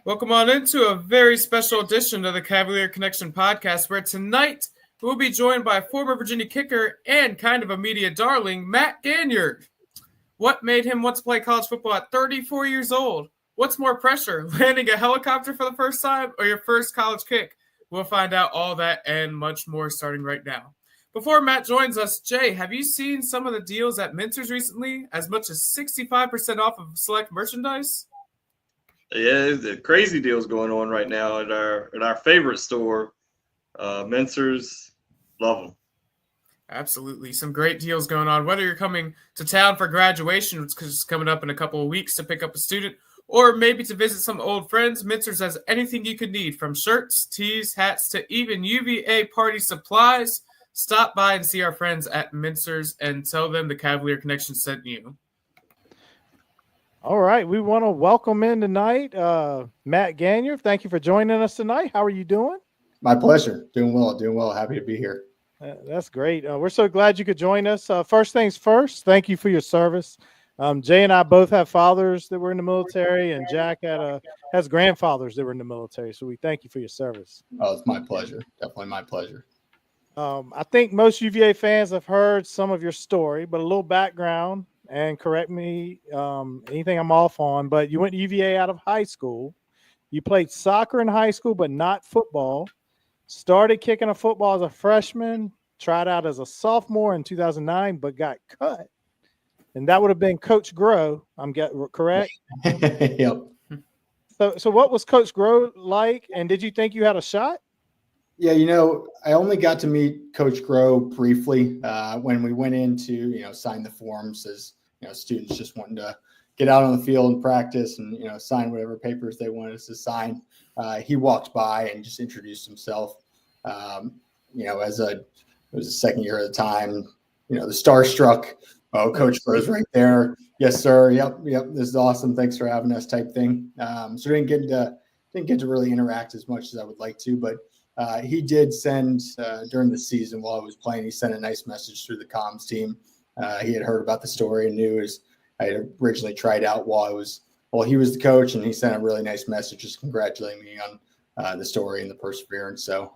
Welcome on into a very special edition of the Cavalier Connection podcast, where tonight we'll be joined by former Virginia kicker and kind of a media darling, Matt Ganyard. What made him want to play college football at 34 years old? What's more pressure, landing a helicopter for the first time or your first college kick? We'll find out all that and much more starting right now. Before Matt joins us, Jay, have you seen some of the deals at Minter's recently? As much as 65% off of select merchandise? Yeah, the crazy deals going on right now at our favorite store, Mentzer's. Love them. Absolutely. Some great deals going on. Whether you're coming to town for graduation, which is coming up in a couple of weeks to pick up a student, or maybe to visit some old friends, Mintzer's has anything you could need, from shirts, tees, hats, to even UVA party supplies. Stop by and see our friends at Mintzer's and tell them the Cavalier Connection sent you. All right. We want to welcome in tonight Matt Ganyard. Thank you for joining us tonight. How are you doing? My pleasure. Doing well. Happy to be here. That's great. We're so glad you could join us. First things first, thank you for your service. Jay and I both have fathers that were in the military, and Jack has grandfathers that were in the military. So we thank you for your service. Oh, it's my pleasure. Definitely my pleasure. I think most UVA fans have heard some of your story, but a little background, and correct me anything I'm off on, but you went to UVA out of high school. You played soccer in high school, but not football. Started kicking a football as a freshman, tried out as a sophomore in 2009, but got cut. And that would have been Coach Groh, I'm correct? Yep. So what was Coach Groh like, and did you think you had a shot? Yeah, I only got to meet Coach Groh briefly when we went in to, sign the forms as, students just wanting to get out on the field and practice and, sign whatever papers they wanted us to sign. He walked by and just introduced himself. It was the second year at the time, the starstruck, oh, Coach Groh's right there. Yes, sir. Yep. This is awesome. Thanks for having us type thing. So didn't get to really interact as much as I would like to, but he did send during the season while I was playing, he sent a nice message through the comms team. He had heard about the story and knew I had originally tried out while he was the coach, and he sent a really nice message just congratulating me on the story and the perseverance. So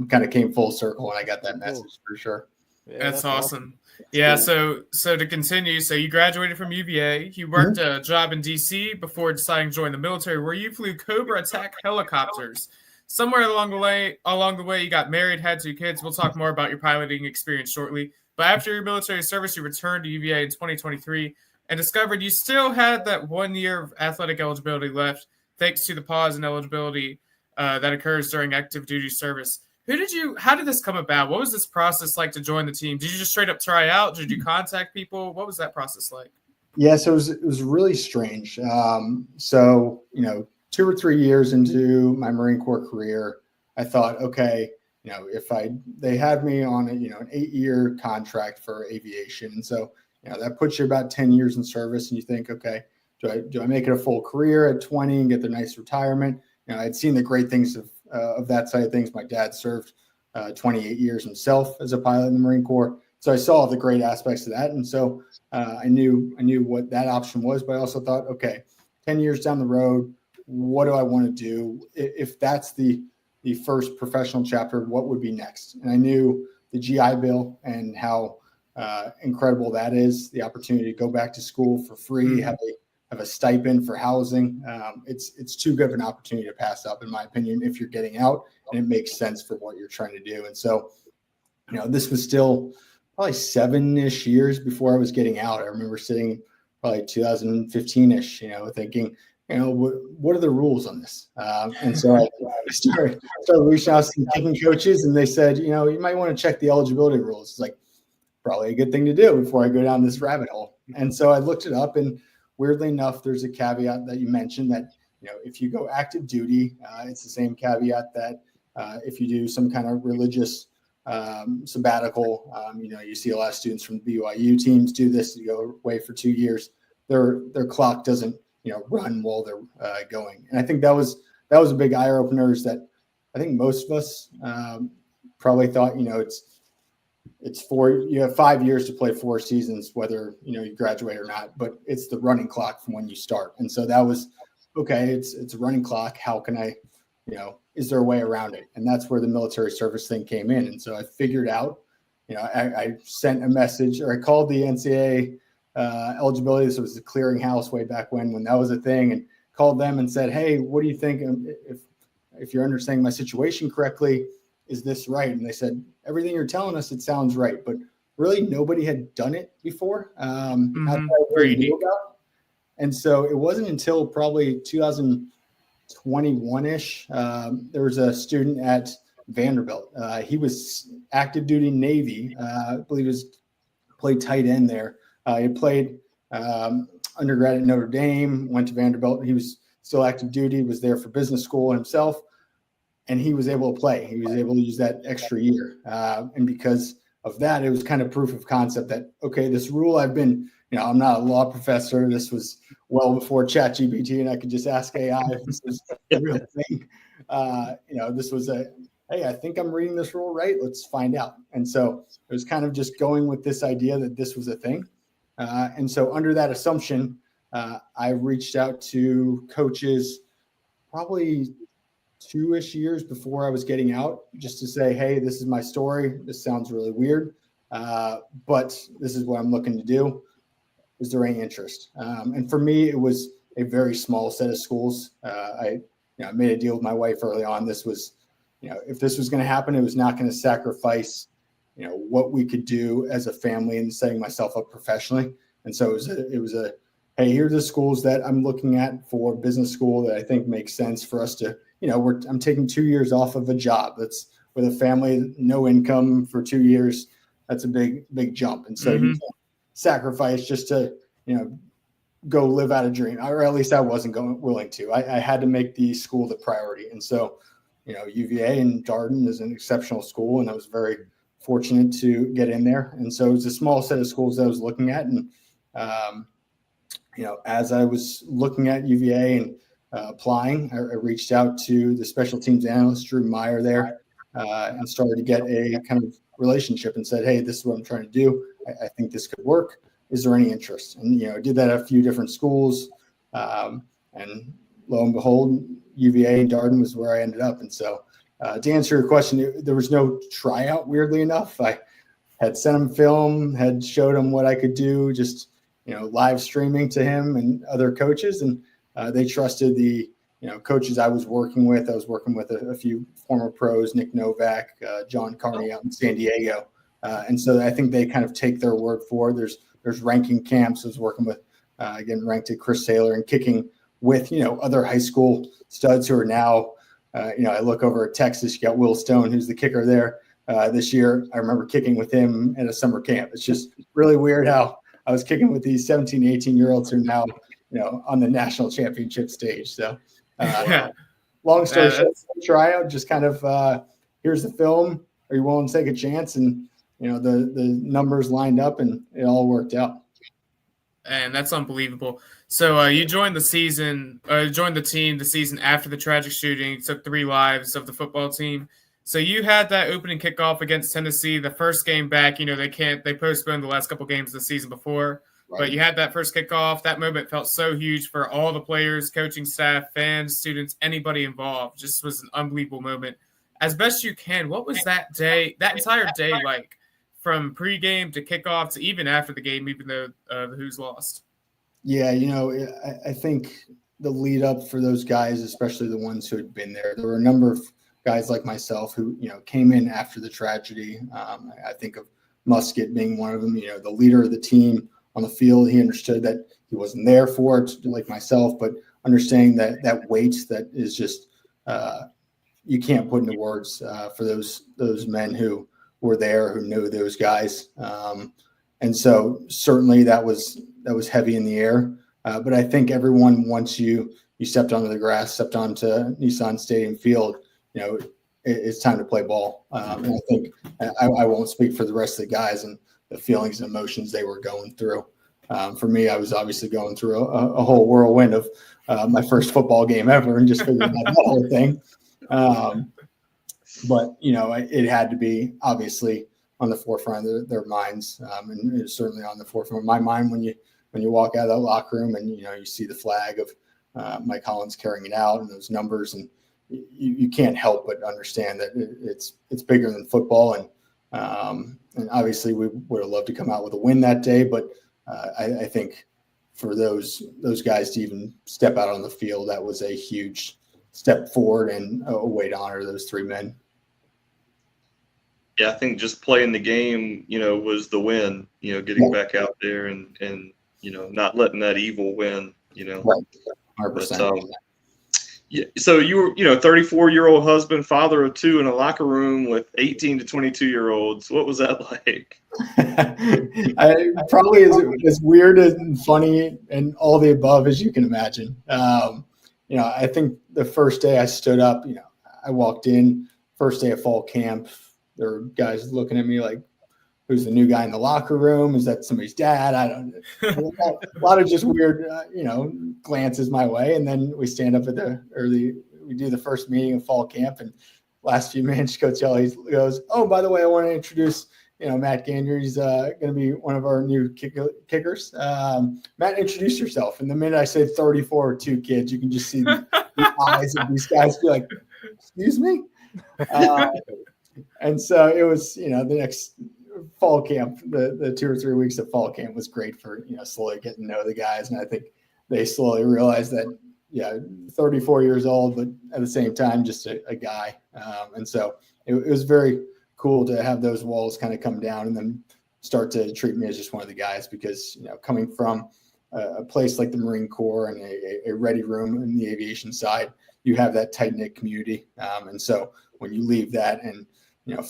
kind of came full circle when I got that message for sure. Yeah, that's awesome. Yeah. Cool. So to continue, so you graduated from UVA, you worked a job in DC before deciding to join the military, where you flew Cobra attack helicopters. Somewhere along the way, you got married, had 2 kids. We'll talk more about your piloting experience shortly. But after your military service, you returned to UVA in 2023 and discovered you still had that 1 year of athletic eligibility left, thanks to the pause in eligibility that occurs during active duty service. How did this come about? What was this process like to join the team? Did you just straight up try out? Did you contact people? What was that process like? Yeah, so it was really strange. 2 or 3 years into my Marine Corps career, I thought, okay, if they had me on an 8-year contract for aviation. And so, that puts you about 10 years in service, and you think, okay, do I make it a full career at 20 and get the nice retirement? I'd seen the great things of that side of things. My dad served 28 years himself as a pilot in the Marine Corps. So I saw the great aspects of that. And so I knew what that option was, but I also thought, okay, 10 years down the road, what do I want to do? If that's the first professional chapter, what would be next? And I knew the GI Bill and how incredible that is, the opportunity to go back to school for free, have a stipend for housing. It's too good of an opportunity to pass up, in my opinion, if you're getting out and it makes sense for what you're trying to do. And so, this was still probably 7-ish years before I was getting out. I remember sitting probably 2015-ish, thinking, what are the rules on this? And so I started reaching out to some kicking coaches, and they said, you might want to check the eligibility rules. It's like probably a good thing to do before I go down this rabbit hole. And so I looked it up, and weirdly enough, there's a caveat that you mentioned that, if you go active duty, it's the same caveat that if you do some kind of religious sabbatical, you see a lot of students from BYU teams do this. You go away for 2 years, their clock doesn't run while they're going. And I think that was a big eye opener, is that I think most of us probably thought, it's you have 5 years to play 4 seasons, whether, you graduate or not, but it's the running clock from when you start. And so that was okay, it's a running clock. How can I, is there a way around it? And that's where the military service thing came in. And so I figured out, I sent a message, or I called the NCAA eligibility. This was the clearinghouse way back when that was a thing, and called them and said, hey, what do you think? If you're understanding my situation correctly, is this right? And they said, everything you're telling us, it sounds right. But really nobody had done it before. Not that I really knew about. And so it wasn't until probably 2021-ish, there was a student at Vanderbilt. He was active duty Navy. I believe he played tight end there. He played undergrad at Notre Dame, went to Vanderbilt. He was still active duty, was there for business school himself, and he was able to play. He was able to use that extra year. And because of that, it was kind of proof of concept that, okay, this rule I've been, I'm not a law professor. This was well before ChatGPT, and I could just ask AI if this is a real thing. This was hey, I think I'm reading this rule right. Let's find out. And so it was kind of just going with this idea that this was a thing. And so under that assumption, I reached out to coaches probably 2-ish years before I was getting out, just to say, hey, this is my story. This sounds really weird, but this is what I'm looking to do. Is there any interest? And for me, it was a very small set of schools. I made a deal with my wife early on. This was, if this was going to happen, it was not going to sacrifice, what we could do as a family and setting myself up professionally. And so it was a, hey, here's the schools that I'm looking at for business school that I think makes sense for us to, I'm taking 2 years off of a job. That's with a family, no income for 2 years. That's a big jump. And so you can't sacrifice just to, go live out a dream, or at least I wasn't willing to. I had to make the school the priority. And so, UVA and Darden is an exceptional school, and I was very fortunate to get in there. And so it was a small set of schools that I was looking at. And, as I was looking at UVA and applying, I reached out to the special teams analyst, Drew Meyer there, and started to get a kind of relationship and said, hey, this is what I'm trying to do. I think this could work. Is there any interest? And, did that at a few different schools. And lo and behold, UVA and Darden was where I ended up. And so to answer your question, there was no tryout, weirdly enough. I had sent him film, had showed him what I could do, just, live streaming to him and other coaches. And they trusted the, coaches I was working with. I was working with a few former pros, Nick Novak, John Carney out in San Diego. And so I think they kind of take their word for it. There's ranking camps. I was working with, again, ranked at Chris Taylor and kicking with, other high school studs who are now, I look over at Texas, you got Will Stone, who's the kicker there this year. I remember kicking with him at a summer camp. It's just really weird how I was kicking with these 17, 18-year-olds who are now, on the national championship stage. So long story short, tryout, just kind of here's the film. Are you willing to take a chance? And, the numbers lined up and it all worked out. And that's unbelievable. So you joined the team the season after the tragic shooting, took 3 lives of the football team. So you had that opening kickoff against Tennessee, the first game back. They postponed the last couple games of the season before, right. But you had that first kickoff. That moment felt so huge for all the players, coaching staff, fans, students, anybody involved. Just was an unbelievable moment. As best you can, what was that entire day like? From pregame to kickoff to even after the game, even though the Hoos lost? Yeah, I think the lead up for those guys, especially the ones who had been there were a number of guys like myself who, came in after the tragedy. I think of Musket being one of them, the leader of the team on the field. He understood that he wasn't there for it, like myself, but understanding that weight that is just you can't put into words for those men who were there, who knew those guys. And so certainly that was heavy in the air. But I think everyone, once you stepped onto the grass, stepped onto Nissan Stadium field, it's time to play ball. And I think I won't speak for the rest of the guys and the feelings and emotions they were going through. For me, I was obviously going through a whole whirlwind of my first football game ever and just figuring out that whole thing. But, it had to be obviously on the forefront of their minds. And it was certainly on the forefront of my mind when you walk out of that locker room and, you see the flag of Mike Hollins carrying it out and those numbers, and you can't help but understand that it's bigger than football, and obviously we would have loved to come out with a win that day, but I think for those guys to even step out on the field, that was a huge step forward and a way to honor those three men. Yeah, I think just playing the game, was the win, getting back out there and not letting that evil win, Right. 100%. But, yeah, so you were, 34-year-old husband, father of two, in a locker room with 18 to 22-year-olds. What was that like? I probably as weird and funny and all the above as you can imagine. I think the first day I stood up, I walked in, first day of fall camp. There were guys looking at me like, who's the new guy in the locker room? Is that somebody's dad? I don't know. A lot of just weird, glances my way. And then we stand up we do the first meeting of fall camp, and last few minutes, Coach Ellie goes, "Oh, by the way, I want to introduce, Matt Ganyard. He's going to be one of our new kickers. Matt, introduce yourself." And the minute I say 34 or two kids, you can just see the eyes of these guys be like, "Excuse me?" And so it was, the next fall camp, the 2 or 3 weeks of fall camp was great for, slowly getting to know the guys. And I think they slowly realized that, 34 years old, but at the same time, just a guy. And so it was very cool to have those walls kind of come down and then start to treat me as just one of the guys, because, coming from a place like the Marine Corps and a ready room in the aviation side, you have that tight knit community. And so when you leave that and,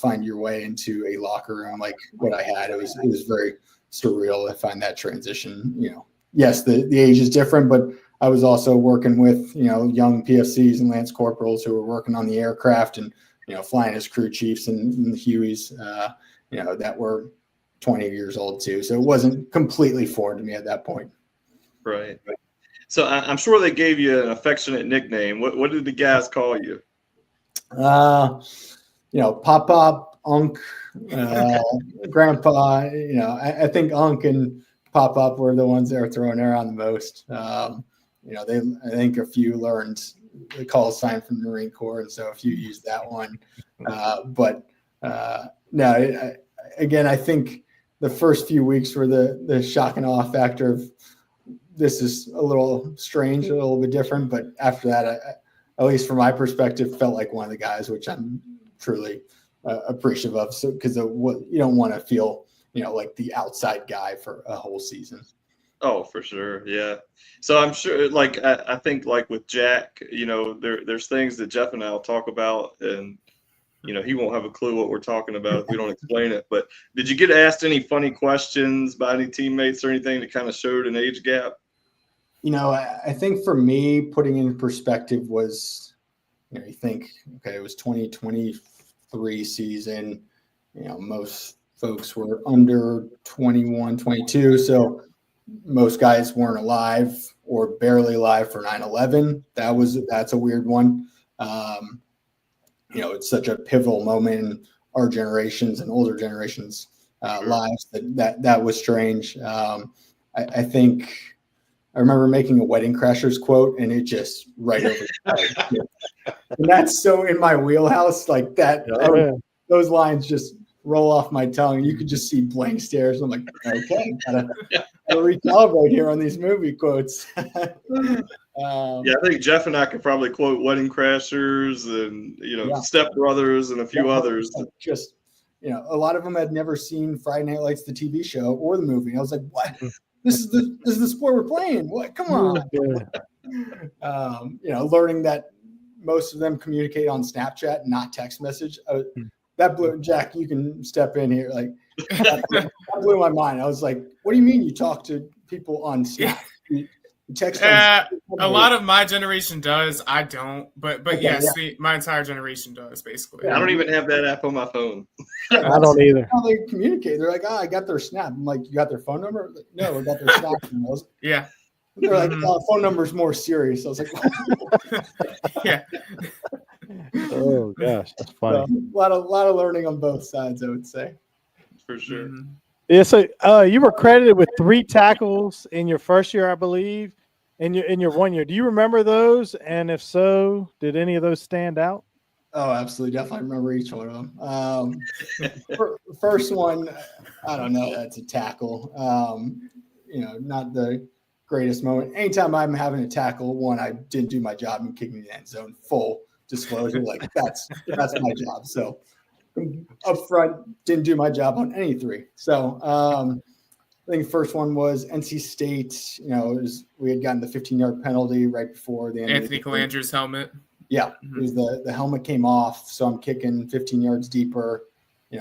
find your way into a locker room like what I had, it was very surreal to find that transition. Yes, the age is different, but I was also working with, young PFCs and Lance Corporals who were working on the aircraft and, flying as crew chiefs and the Hueys, that were 20 years old too. So it wasn't completely foreign to me at that point. Right. So I'm sure they gave you an affectionate nickname. What did the guys call you? Pop Pop, Unc, Grandpa. I think Unc and Pop Up were the ones that were throwing around the most. I think a few learned the call sign from the Marine Corps, and so a few used that one. Again, I think the first few weeks were the shock and awe factor of this is a little strange, a little bit different. But after that, at least from my perspective, felt like one of the guys, which I'm truly appreciative of. So, because you don't want to feel, like the outside guy for a whole season. Oh, for sure. Yeah. So I'm sure, like, I think like with Jack, there's things that Jeff and I will talk about, and, he won't have a clue what we're talking about if we don't explain it. But did you get asked any funny questions by any teammates or anything that kind of showed an age gap? I think for me, putting in perspective was, you think, okay, it was 2023 season, most folks were under 21, 22. So most guys weren't alive or barely alive for 9/11. That's a weird one. It's such a pivotal moment in our generations and older generations' lives that was strange. I think I remember making a Wedding Crashers quote, and it just right over the head. And that's so in my wheelhouse, like that. Those lines just roll off my tongue. You could just see blank stares. I'm like, okay, gotta recalibrate here on these movie quotes. I think Jeff and I could probably quote Wedding Crashers and Step Brothers and a few others. Just a lot of them had never seen Friday Night Lights, the TV show, or the movie. I was like, what? This is the sport we're playing. What? Come on. Learning that most of them communicate on Snapchat, not text message. That blew, Jack, you can step in here. Like, that blew my mind. I was like, what do you mean you talk to people on Snap? You text a lot of my generation does. I don't. But yes, my entire generation does, basically. I don't even have that app on my phone. I don't either. How they communicate. They're like, I got their Snap. I'm like, you got their phone number? Like, no, I got their Snap emails. Yeah. They're like, phone number's more serious. I was like, yeah. Oh gosh, that's funny. A lot of learning on both sides, I would say. For sure. Yeah. So you were credited with 3 tackles in your first year, I believe. in your 1 year. Do you remember those? And if so, did any of those stand out? Oh, absolutely. Definitely remember each one of them. First one, I don't know. That's a tackle. Not the greatest moment. Anytime I'm having a tackle, one, I didn't do my job in kicking the end zone. Full disclosure, like that's my job. So up front, didn't do my job on any three. So I think the first one was NC State. We had gotten the 15-yard penalty right before the end. Anthony Calandre's helmet. Yeah, it was the helmet came off, so I'm kicking 15 yards deeper. He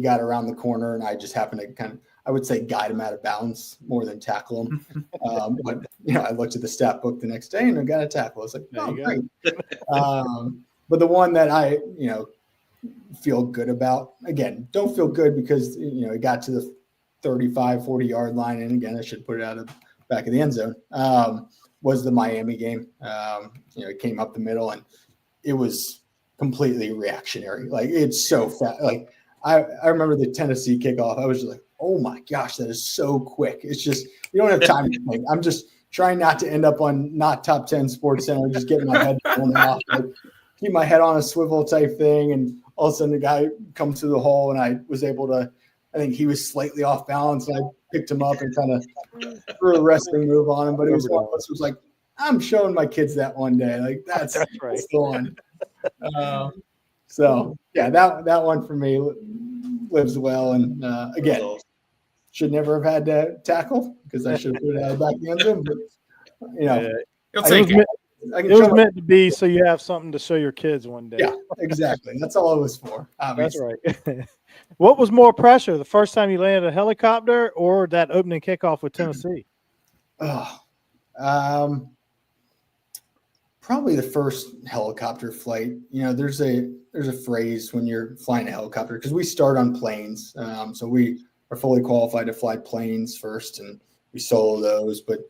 got around the corner, and I just happened to I would say guide him out of bounds more than tackle him. But I looked at the stat book the next day and I got a tackle. I was like, oh, great. But the one that I feel good about, again, don't feel good because it got to the 35, 40-yard line, and again, I should put it out of the back of the end zone. Was the Miami game. It came up the middle, and it was completely reactionary. Like, it's so fast. Like, I remember the Tennessee kickoff. I was just like, oh my gosh, that is so quick. It's just, you don't have time to think. I'm just trying not to end up on not top 10 Sports Center, just getting my head off, like, keep my head on a swivel type thing. And all of a sudden the guy comes through the hole, and I was able to, I think he was slightly off balance, and I picked him up and kind of threw a wrestling move on him. But it was like, I'm showing my kids that one day. Like, that's right. Going. So yeah, that one for me lives well. And again, should never have had to tackle because I should have put it out of the back of the end zone. But it was meant to be so you have something to show your kids one day. Yeah, exactly. That's all it was for. That's Obviously. right. What was more pressure, the first time you landed a helicopter or that opening kickoff with Tennessee? Probably the first helicopter flight. There's a phrase when you're flying a helicopter, because we start on planes. So we are fully qualified to fly planes first, and we solo those. But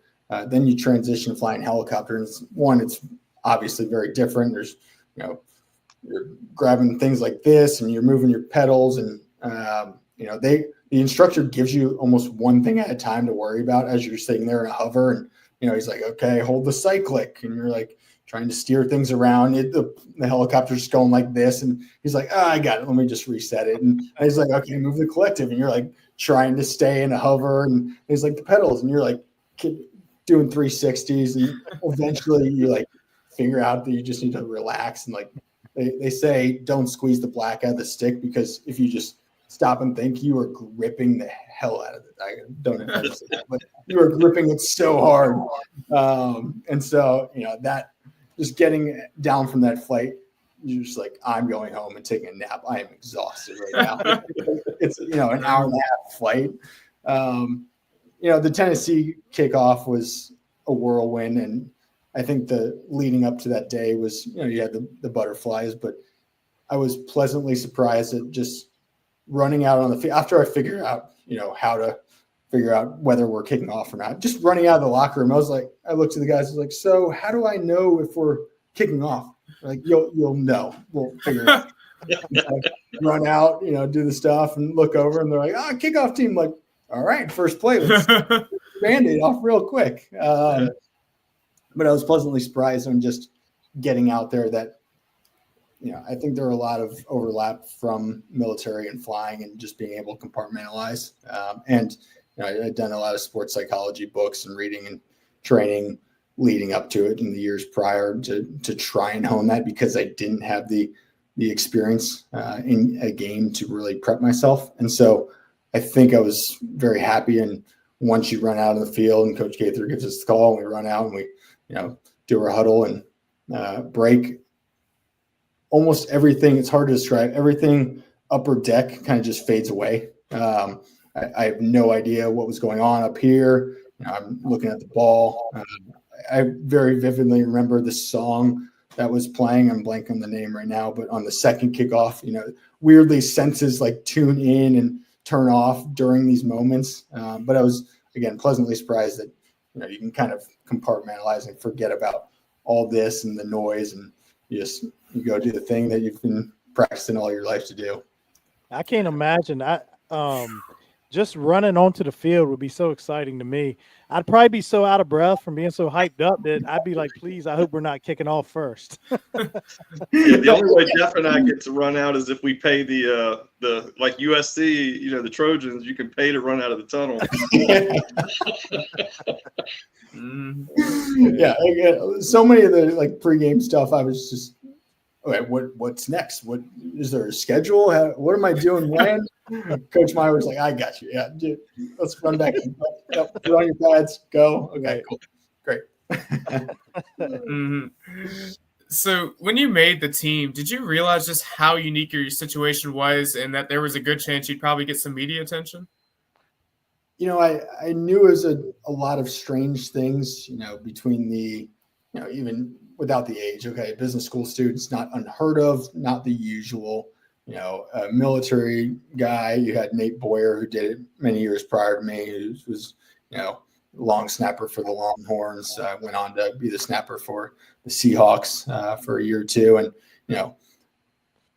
then you transition to flying helicopters. One, it's obviously very different. There's, you're grabbing things like this, and you're moving your pedals, and the instructor gives you almost one thing at a time to worry about as you're sitting there in a hover, and he's like, okay, hold the cyclic, and you're like trying to steer things around. The helicopter's going like this, and he's like, oh, I got it. Let me just reset it. And he's like, okay, move the collective, and you're like trying to stay in a hover, and he's like the pedals, and you're like doing 360s, and eventually you like figure out that you just need to relax. And like they say, don't squeeze the black out of the stick, because if you just stop and think, you are gripping the hell out of it. I don't know if I say that, but you are gripping it so hard. And so, that just getting down from that flight, you're just like, I'm going home and taking a nap. I am exhausted right now. It's, an hour and a half flight. The Tennessee kickoff was a whirlwind. And I think the leading up to that day was, you had the butterflies, but I was pleasantly surprised at just running out on the field after I figured out, how to figure out whether we're kicking off or not. Just running out of the locker room, I looked to the guys, I was like, so how do I know if we're kicking off? Like, you'll know. We'll figure it out. Run out, do the stuff and look over, and they're like, kickoff team. Like, all right, first play. Let's Band-Aid off real quick. But I was pleasantly surprised on just getting out there that, I think there are a lot of overlap from military and flying and just being able to compartmentalize. And I'd done a lot of sports psychology books and reading and training leading up to it in the years prior to try and hone that, because I didn't have the experience in a game to really prep myself. And so I think I was very happy. And once you run out of the field and Coach Gaither gives us the call, and we run out and we, do our huddle and break, almost everything, it's hard to describe, everything upper deck kind of just fades away. I have no idea what was going on up here. I'm looking at the ball. I very vividly remember the song that was playing. I'm blanking on the name right now, but on the second kickoff, weirdly senses like tune in and turn off during these moments. But I was, again, pleasantly surprised that, you can kind of compartmentalize and forget about all this and the noise, and you go do the thing that you've been practicing all your life to do. I can't imagine. just running onto the field would be so exciting to me. I'd probably be so out of breath from being so hyped up that I'd be like, please, I hope we're not kicking off first. Yeah, the only way Jeff and I get to run out is if we pay the like USC, the Trojans. You can pay to run out of the tunnel. Yeah, so many of the like pregame stuff, I was just, okay, what's next? What is there a schedule? What am I doing when? Coach Meyer was like, I got you. Yeah, dude, let's run back. Yep, put on your pads, go. Okay, cool. Great. So when you made the team, did you realize just how unique your situation was and that there was a good chance you'd probably get some media attention? I knew it was a lot of strange things, between the, even without the age. Okay, business school students, not unheard of, not the usual. A military guy. You had Nate Boyer, who did it many years prior to me, who was, long snapper for the Longhorns. Went on to be the snapper for the Seahawks for a year or two. And,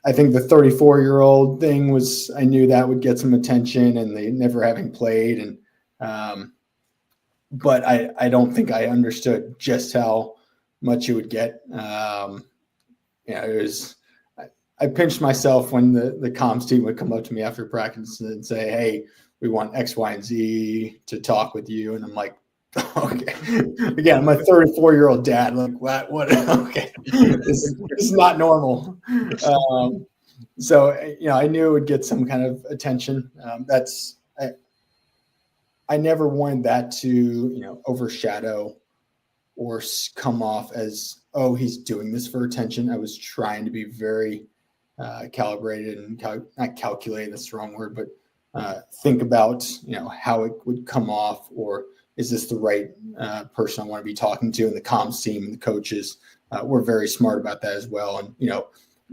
I think the 34-year-old thing was, I knew that would get some attention, and they never having played. And, but I don't think I understood just how much it would get. It was, I pinched myself when the comms team would come up to me after practice and say, hey, we want X, Y, and Z to talk with you. And I'm like, okay. Again, I'm a 34-year-old dad. Like, what? Okay. This is not normal. So, I knew it would get some kind of attention. I never wanted that to, overshadow or come off as, oh, he's doing this for attention. I was trying to be very calibrated and not calculated, that's the wrong word, but think about, how it would come off, or is this the right person I want to be talking to? And the comms team and the coaches were very smart about that as well. And,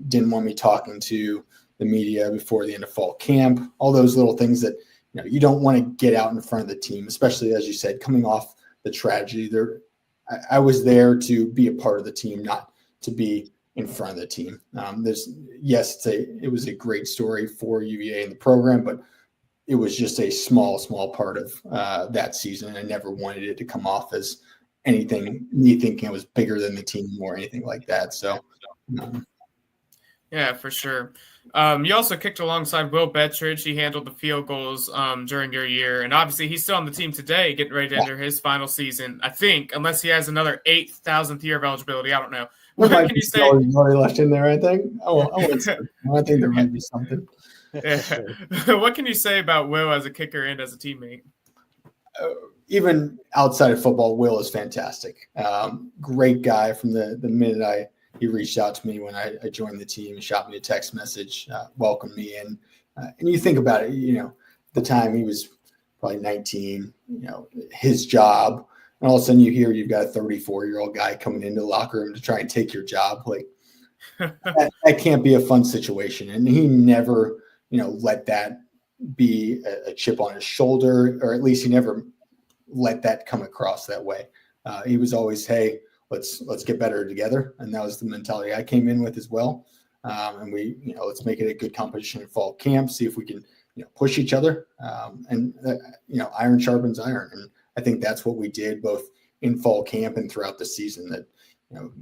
didn't want me talking to the media before the end of fall camp, all those little things that, you don't want to get out in front of the team, especially, as you said, coming off the tragedy there. I was there to be a part of the team, not to be in front of the team. It was a great story for UVA and the program, but it was just a small part of that season. And I never wanted it to come off as anything, me thinking it was bigger than the team or anything like that. So, yeah, for sure. You also kicked alongside Will Bettridge. He handled the field goals during your year. And obviously he's still on the team today, getting ready to enter his final season, I think, unless he has another 8,000th year of eligibility. I don't know. What can you say? Already left in there, I think. I think there might be something. Yeah. What can you say about Will as a kicker and as a teammate? Even outside of football, Will is fantastic. Great guy from the minute he reached out to me when I joined the team, shot me a text message, welcomed me in. And you think about it, the time he was probably 19, his job. And all of a sudden you've got a 34-year-old guy coming into the locker room to try and take your job. Like that can't be a fun situation. And he never, let that be a chip on his shoulder, or at least he never let that come across that way. He was always, hey, let's get better together. And that was the mentality I came in with as well. And we, let's make it a good competition in fall camp, see if we can, push each other. Iron sharpens iron. And I think that's what we did both in fall camp and throughout the season, that,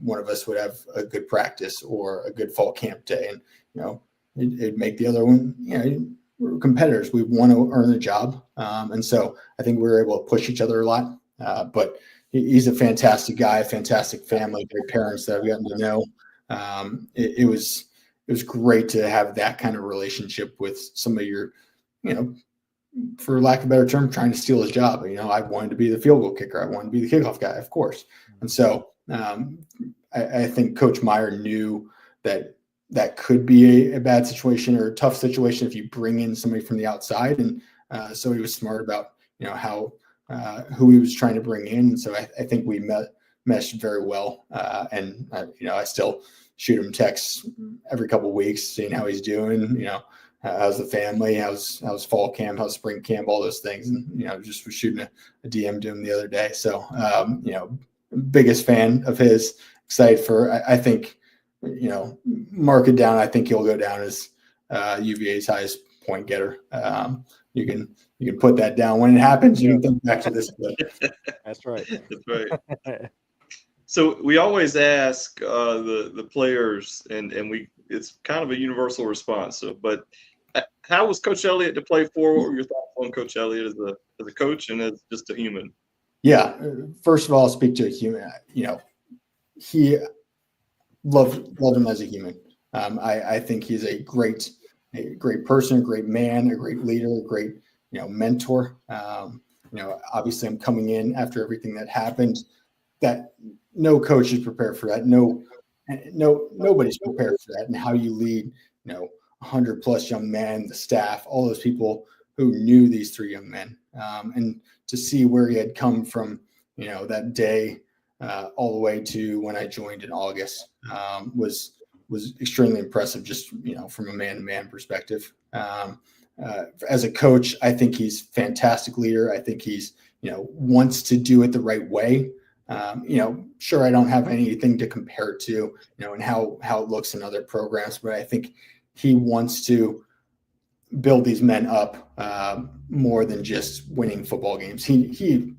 one of us would have a good practice or a good fall camp day. And, it'd make the other one, we're competitors. We want to earn the job. And so I think we were able to push each other a lot. But he's a fantastic guy, fantastic family, great parents that I've gotten to know. It was great to have that kind of relationship with some of your, for lack of a better term, trying to steal his job. I wanted to be the field goal kicker. I wanted to be the kickoff guy, of course. And so I think Coach Meyer knew that could be a bad situation or a tough situation if you bring in somebody from the outside. And so he was smart about, how who he was trying to bring in. And so I think we meshed very well. And I still shoot him texts every couple of weeks, seeing how he's doing, how's the family, how's fall camp, how's spring camp, all those things. And, just was shooting a DM to him the other day. So, biggest fan of his, excited for, I think, mark it down. I think he'll go down as UVA's highest point getter. You you can put that down. When it happens, you can think back to this clip. That's right. That's right. So we always ask the players, and it's kind of a universal response. So, but how was Coach Elliott to play for? What were your thoughts on Coach Elliott as a coach and as just a human? Yeah, first of all, I'll speak to a human. He loved him as a human. I think he's a great person, a great man, a great leader, a great mentor. Obviously, I'm coming in after everything that happened. That no coach is prepared for that. Nobody's prepared for that. And how you lead, 100+ young men, the staff, all those people who knew these 3 young men, and to see where he had come from, that day all the way to when I joined in August was extremely impressive. Just from a man-to-man perspective. As a coach, I think he's a fantastic leader. I think he's wants to do it the right way. Sure, I don't have anything to compare it to, and how it looks in other programs, but I think he wants to build these men up more than just winning football games. He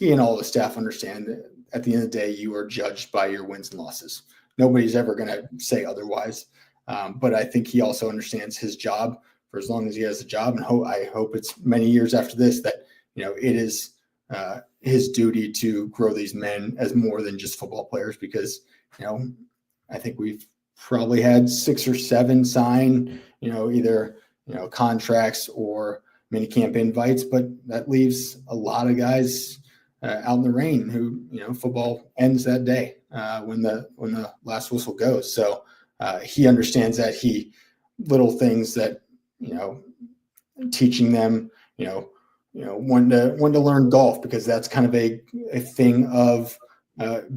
and all the staff understand that at the end of the day, you are judged by your wins and losses. Nobody's ever going to say otherwise. But I think he also understands his job for as long as he has a job, and I hope it's many years after this that it is his duty to grow these men as more than just football players, because I think we've probably had 6 or 7 sign either contracts or minicamp invites, but that leaves a lot of guys out in the rain who football ends that day when the last whistle goes. So he understands that little things that teaching them when to learn golf, because that's kind of a thing of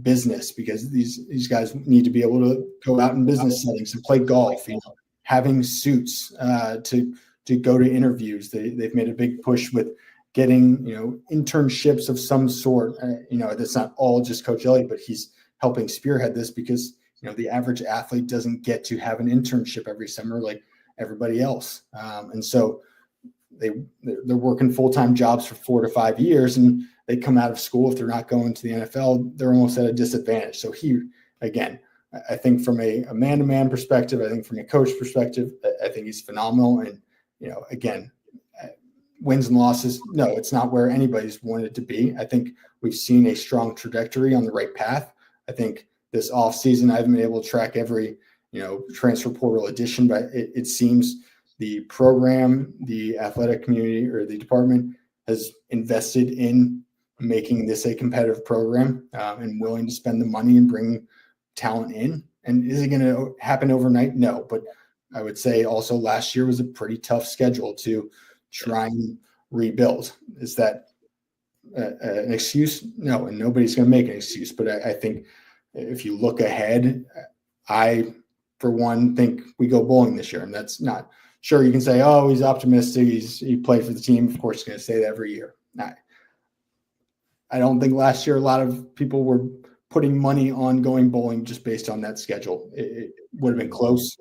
business, because these guys need to be able to go out in business settings and play golf. Having suits to go to interviews. They've made a big push with getting internships of some sort. That's not all just Coach Elliott, but he's helping spearhead this, because the average athlete doesn't get to have an internship every summer like everybody else, and so they're working full-time jobs for 4 to 5 years, and they come out of school, if they're not going to the NFL, they're almost at a disadvantage. So I think from a man-to-man perspective, I think from a coach perspective, I think he's phenomenal. And again, wins and losses, no, it's not where anybody's wanted to be. I think we've seen a strong trajectory on the right path. I think this offseason, I haven't been able to track every transfer portal addition, but it seems the program, the athletic community, or the department has invested in making this a competitive program, and willing to spend the money and bring talent in. And is it going to happen overnight? No, but I would say also last year was a pretty tough schedule to try and rebuild. Is that an excuse? No, and nobody's going to make an excuse. But I think if you look ahead, I, for one, think we go bowling this year. And that's not – sure, you can say, oh, he's optimistic. He played for the team. Of course, he's going to say that every year. I don't think last year a lot of people were putting money on going bowling just based on that schedule. It would have been close.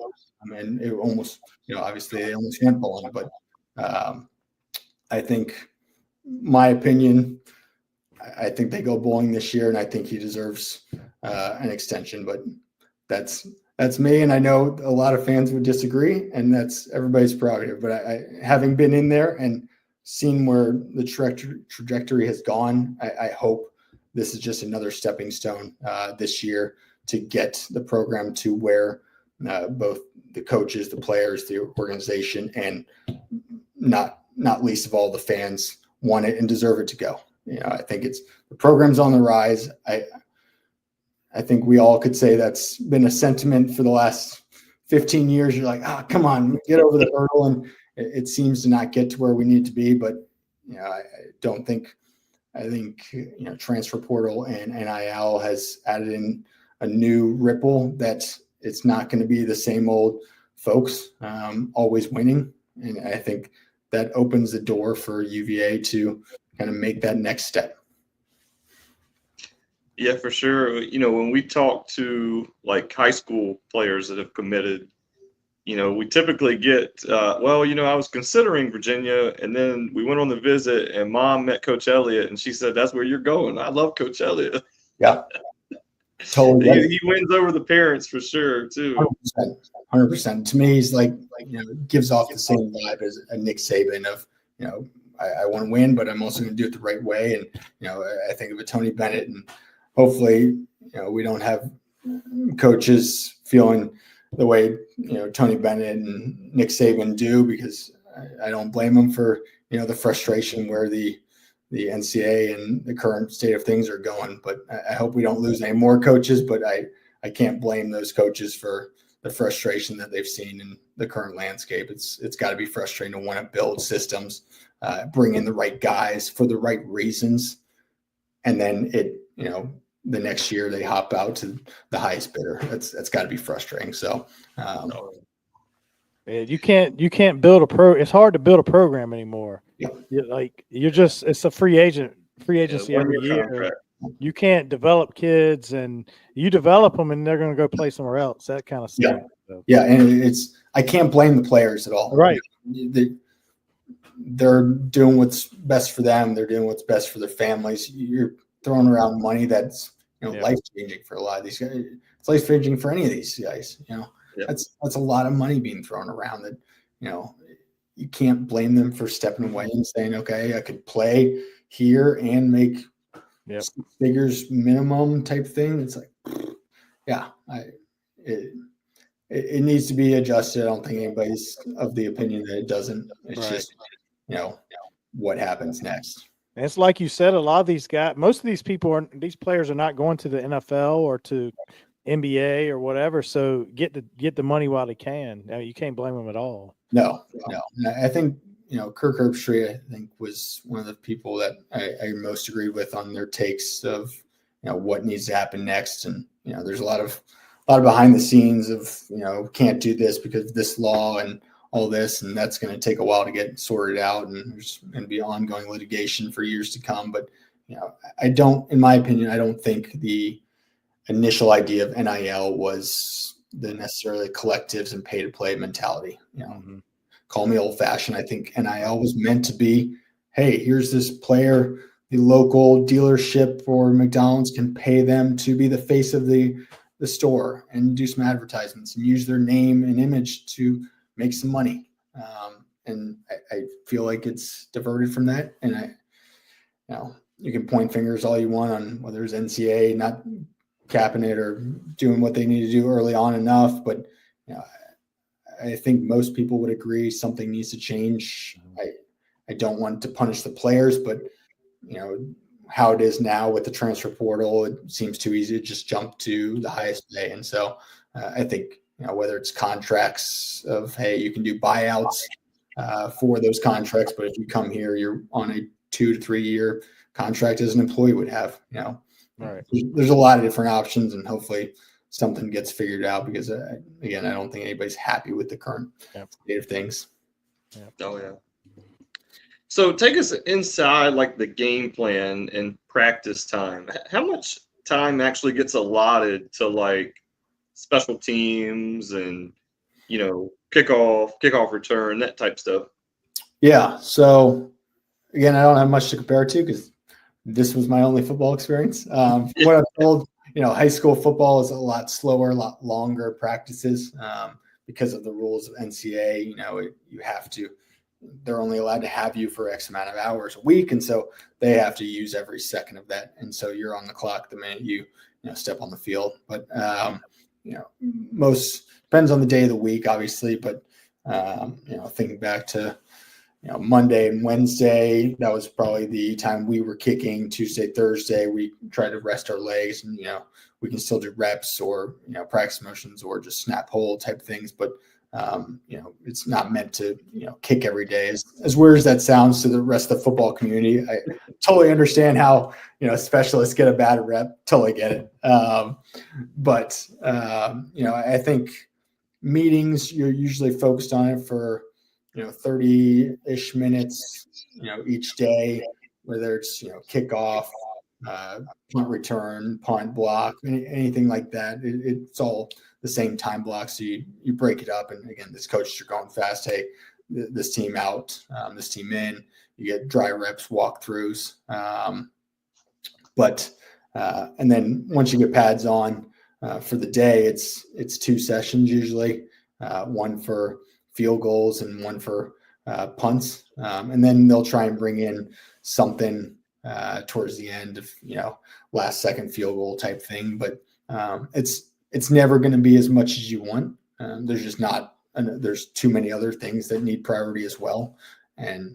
It almost, obviously they almost went bowling. But I think, my opinion, I think they go bowling this year, and I think he deserves an extension. But that's me, and I know a lot of fans would disagree, and that's everybody's prerogative. But I having been in there and seen where the trajectory has gone, I hope this is just another stepping stone this year to get the program to where both the coaches, the players, the organization, and not least of all the fans want it and deserve it to go. I think the program's on the rise. I think we all could say that's been a sentiment for the last 15 years. You're like, come on, get over the hurdle. And it seems to not get to where we need to be. But, I don't think – I think, transfer portal and NIL has added in a new ripple that it's not going to be the same old folks always winning. And I think that opens the door for UVA to kind of make that next step. Yeah, for sure. When we talk to like high school players that have committed, we typically get, I was considering Virginia, and then we went on the visit, and Mom met Coach Elliott, and she said, "That's where you're going." I love Coach Elliott. Yeah, totally. He wins over the parents for sure too. 100%. To me, he's like gives off the same vibe as a Nick Saban of, I want to win, but I'm also going to do it the right way. And, I think of a Tony Bennett, and hopefully, we don't have coaches feeling the way, Tony Bennett and Nick Saban do, because I don't blame them for, the frustration where the NCAA and the current state of things are going. But I hope we don't lose any more coaches, but I can't blame those coaches for the frustration that they've seen in the current landscape. It's got to be frustrating to want to build systems, bring in the right guys for the right reasons. And then the next year they hop out to the highest bidder. That's got to be frustrating. So you can't build it's hard to build a program anymore. Yeah. It's a free agency every year. Contract. You can't develop kids, and you develop them and they're going to go play somewhere else. That kind of stuff. Yeah. And I can't blame the players at all. Right. They're doing what's best for them. They're doing what's best for their families. You're throwing around money that's, life-changing for a lot of these guys. It's life-changing for any of these guys, That's a lot of money being thrown around that, you can't blame them for stepping away and saying, okay, I could play here and make 6 figures minimum type thing. It's like, it needs to be adjusted. I don't think anybody's of the opinion that it doesn't. It's just, what happens next. And it's like you said, a lot of these guys, most of these players are not going to the NFL or to NBA or whatever. So get the money while they can. You can't blame them at all. No. And I think, Kirk Herbstreit, I think, was one of the people that I most agreed with on their takes of, what needs to happen next. And, there's a lot of behind the scenes of, can't do this because of this law and all this, and that's going to take a while to get sorted out. And there's going to be ongoing litigation for years to come. But, in my opinion, I don't think the initial idea of NIL was the necessarily collectives and pay to play mentality. Call me old fashioned. I think NIL was meant to be, hey, here's this player, the local dealership or McDonald's can pay them to be the face of the store and do some advertisements and use their name and image to make some money. And I feel like it's diverted from that. And you can point fingers all you want on whether it's NCAA not capping it or doing what they need to do early on enough. But, I think most people would agree something needs to change. I don't want to punish the players, but, how it is now with the transfer portal, it seems too easy to just jump to the highest pay. And so I think, whether it's contracts of, hey, you can do buyouts for those contracts, but if you come here, you're on a 2 to 3 year contract as an employee would have, Right. There's a lot of different options, and hopefully something gets figured out because, again, I don't think anybody's happy with the current state of things. Oh, yeah. So take us inside like the game plan and practice time. How much time actually gets allotted to like special teams and, kickoff return, that type stuff? Yeah. So again, I don't have much to compare it to because this was my only football experience. What I've told, high school football is a lot slower, a lot longer practices because of the rules of NCAA. You have to, they're only allowed to have you for X amount of hours a week. And so they have to use every second of that. And so you're on the clock the minute you step on the field. But, most depends on the day of the week, obviously. But, thinking back to, Monday and Wednesday, that was probably the time we were kicking. Tuesday, Thursday, we tried to rest our legs and, we can still do reps or, practice motions or just snap hold type things. But, it's not meant to, kick every day. As weird as that sounds to the rest of the football community, I totally understand how, specialists get a bad rep. Totally get it. But I think meetings, you're usually focused on it for, 30-ish minutes, each day, whether it's, kickoff, punt return, punt block, anything like that. It's all the same time block. So you break it up. And again, this coaches are going fast. Hey, this team out, this team in. You get dry reps, walkthroughs. And then once you get pads on for the day, it's 2 sessions usually, one for field goals and one for punts. And then they'll try and bring in something towards the end of, last second field goal type thing. But it's never going to be as much as you want. There's just not, there's too many other things that need priority as well. And,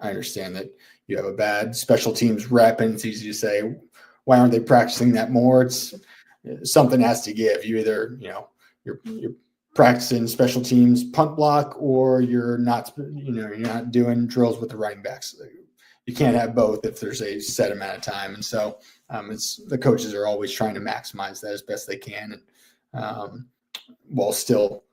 I understand that you have a bad special teams rep and it's easy to say, why aren't they practicing that more? It's something has to give. You either, you're practicing special teams punt block, or you're not doing drills with the running backs. You can't have both if there's a set amount of time. And so the coaches are always trying to maximize that as best they can, and while still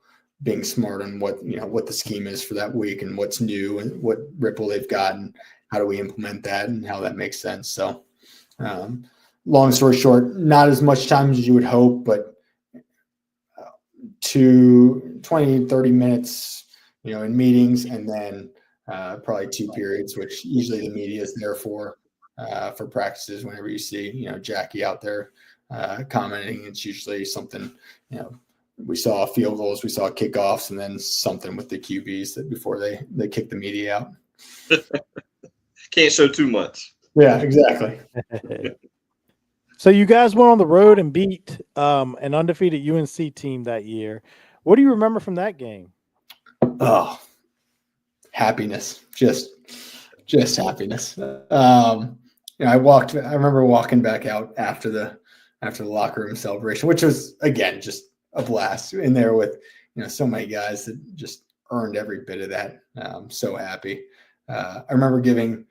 being smart on what the scheme is for that week and what's new and what ripple they've got and how do we implement that and how that makes sense. So long story short, not as much time as you would hope, but 20-30 minutes, in meetings, and then probably 2 periods, which usually the media is there for practices. Whenever you see, Jackie out there commenting, it's usually something, we saw field goals, we saw kickoffs, and then something with the QBs that before they kick the media out. Can't show too much. Yeah, exactly. So you guys went on the road and beat an undefeated UNC team that year. What do you remember from that game? Oh, happiness, just happiness. I remember walking back out after the locker room celebration, which was, again, just a blast in there with, so many guys that just earned every bit of that. I'm so happy. I remember giving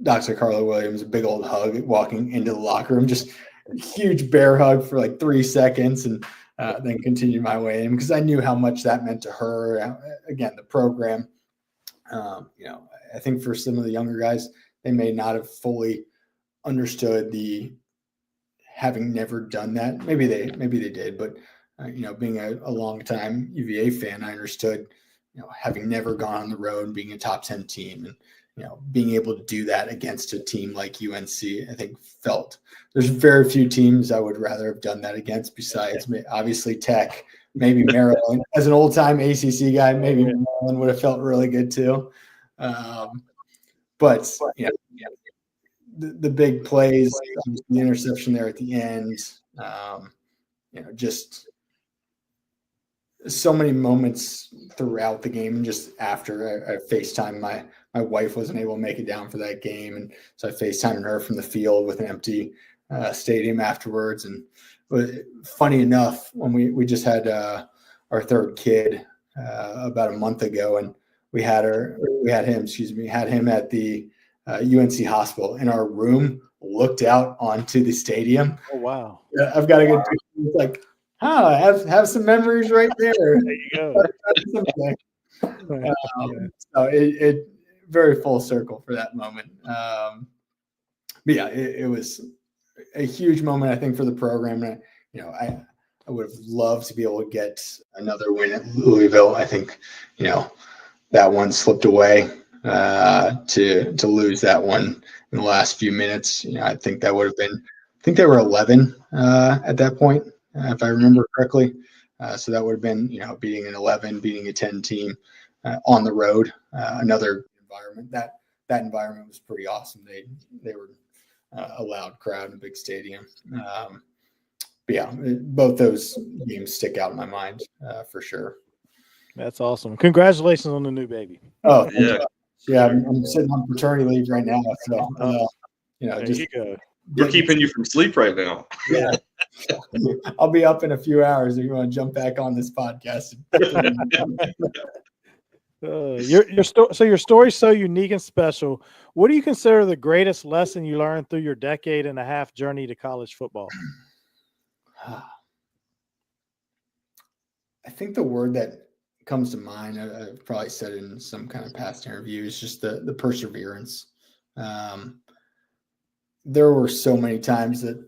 Dr. Carla Williams a big old hug walking into the locker room, just a huge bear hug for like 3 seconds, and then continued my way in because I knew how much that meant to her. Again, the program, I think for some of the younger guys, they may not have fully understood having never done that. Maybe they did, but being a long time UVA fan, I understood, having never gone on the road, being a top 10 team, and being able to do that against a team like UNC, I think there's very few teams I would rather have done that against besides obviously Tech, maybe Maryland. As an old time ACC guy, maybe Maryland would have felt really good too. But the big plays, the interception there at the end, just so many moments throughout the game. And just after I FaceTimed my wife wasn't able to make it down for that game. And so I FaceTimed her from the field with an empty stadium afterwards. And funny enough, when we just had our 3rd kid about a month ago, and we had him at the UNC hospital, and our room looked out onto the stadium. Oh, wow. I've got a good picture. It's like, I have some memories right there. There you go. So it very full circle for that moment. But yeah, it was a huge moment, I think, for the program. And, I would have loved to be able to get another win at Louisville. I think, that one slipped away to lose that one in the last few minutes. I think that would have been, I think they were 11 at that point, if I remember correctly. So that would have been, beating an 11, beating a 10 team on the road. Another environment that environment was pretty awesome. They were a loud crowd in a big stadium. But yeah, both those games stick out in my mind for sure. That's awesome. Congratulations on the new baby. Oh, yeah. I'm sitting on paternity leave right now, so there you go. We're keeping you from sleep right now. Yeah, I'll be up in a few hours if you want to jump back on this podcast. Your story's so unique and special. What do you consider the greatest lesson you learned through your decade and a half journey to college football? I think the word that comes to mind, I've probably said it in some kind of past interview, is just the perseverance. there were so many times that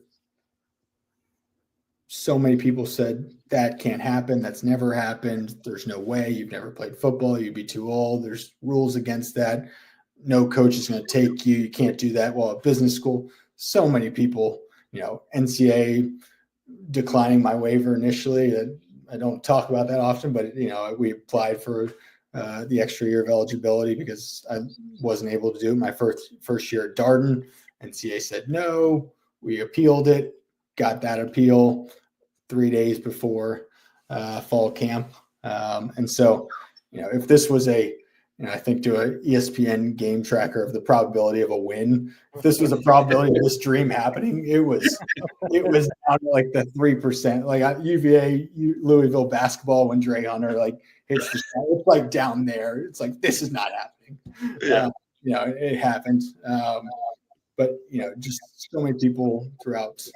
so many people said that can't happen. That's never happened. There's no way. You've never played football. You'd be too old. There's rules against that. No coach is going to take you. You can't do that while at business school. So many people, NCAA declining my waiver initially. I don't talk about that often, but we applied for the extra year of eligibility because I wasn't able to do it my first year at Darden. NCAA said no. We appealed it. Got that appeal 3 days before fall camp. And so, if this was I think to an ESPN game tracker of the probability of a win, if this was a probability of this dream happening, it was down to like the 3%. Like at UVA, Louisville basketball, when Dre Hunter hits the shot, it's like down there. It's like, this is not happening. Yeah. It happened. But just so many people throughout.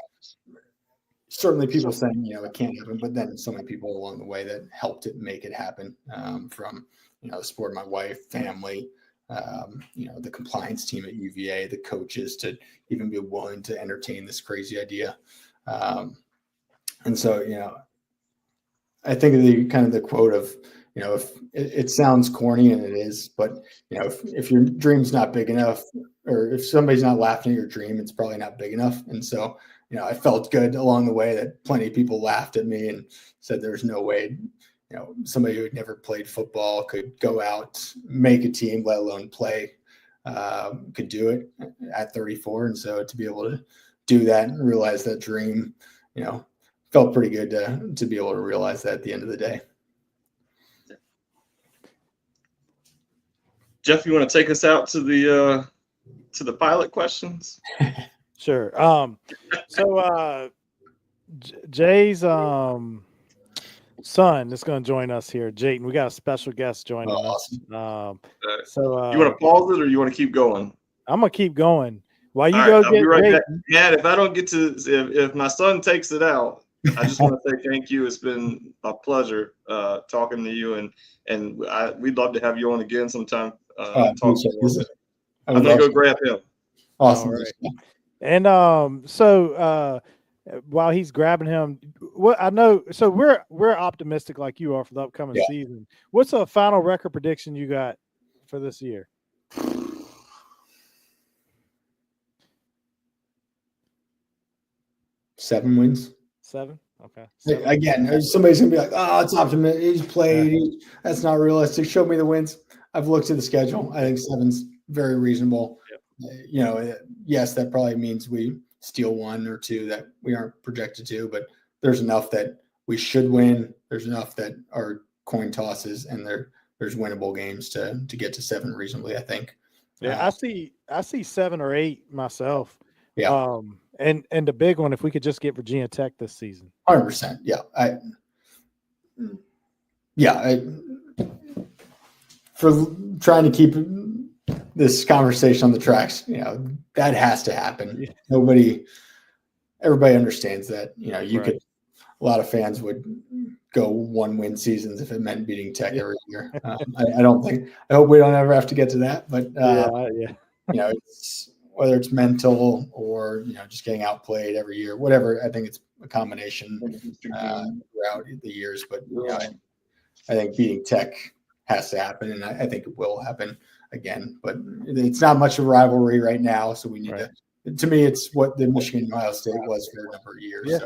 Certainly people saying, it can't happen, but then so many people along the way that helped it make it happen, from, the support of my wife, family, the compliance team at UVA, the coaches to even be willing to entertain this crazy idea. And so, I think of the quote of, if it sounds corny, and it is, but, if your dream's not big enough, or if somebody's not laughing at your dream, it's probably not big enough. And so, I felt good along the way that plenty of people laughed at me and said there's no way, somebody who had never played football could go out, make a team, let alone play, could do it at 34. And so to be able to do that and realize that dream, felt pretty good to be able to realize that at the end of the day. Jeff, you want to take us out to the pilot questions? Sure. So Jay's son is going to join us here. Jayton, we got a special guest joining us. So you want to pause it or you want to keep going? I'm going to keep going while you All go right, I'll get be right Jayton. back. Matt, if I don't get to, if my son takes it out, I just want to say thank you. It's been a pleasure talking to you, and we'd love to have you on again sometime. I'm going to go grab him. Awesome. Right. And so while he's grabbing him, what I know, so we're optimistic like you are for the upcoming season. What's a final record prediction you got for this year? 7 wins. 7? Okay. 7. Again, somebody's gonna be like, "Oh, it's optimistic. He's played. That's not realistic. Show me the wins." I've looked at the schedule. I think 7's very reasonable. Yep. Yes, that probably means we steal 1 or 2 that we aren't projected to, but there's enough that we should win. There's enough that are coin tosses, and there's winnable games to get to 7 reasonably, I think. Yeah, I see 7 or 8 myself. Yeah. And the big one, if we could just get Virginia Tech this season. 100%. Yeah. For trying to keep this conversation on the tracks, that has to happen. Yeah. Everybody understands that. Could. A lot of fans would go 1-win seasons if it meant beating Tech every year. I hope we don't ever have to get to that. But it's, whether it's mental or just getting outplayed every year, whatever. I think it's a combination throughout the years. But I think beating Tech has to happen, and I think it will happen again. But it's not much of a rivalry right now, so we need to. To me, it's what the Michigan and Ohio State was for a number of years.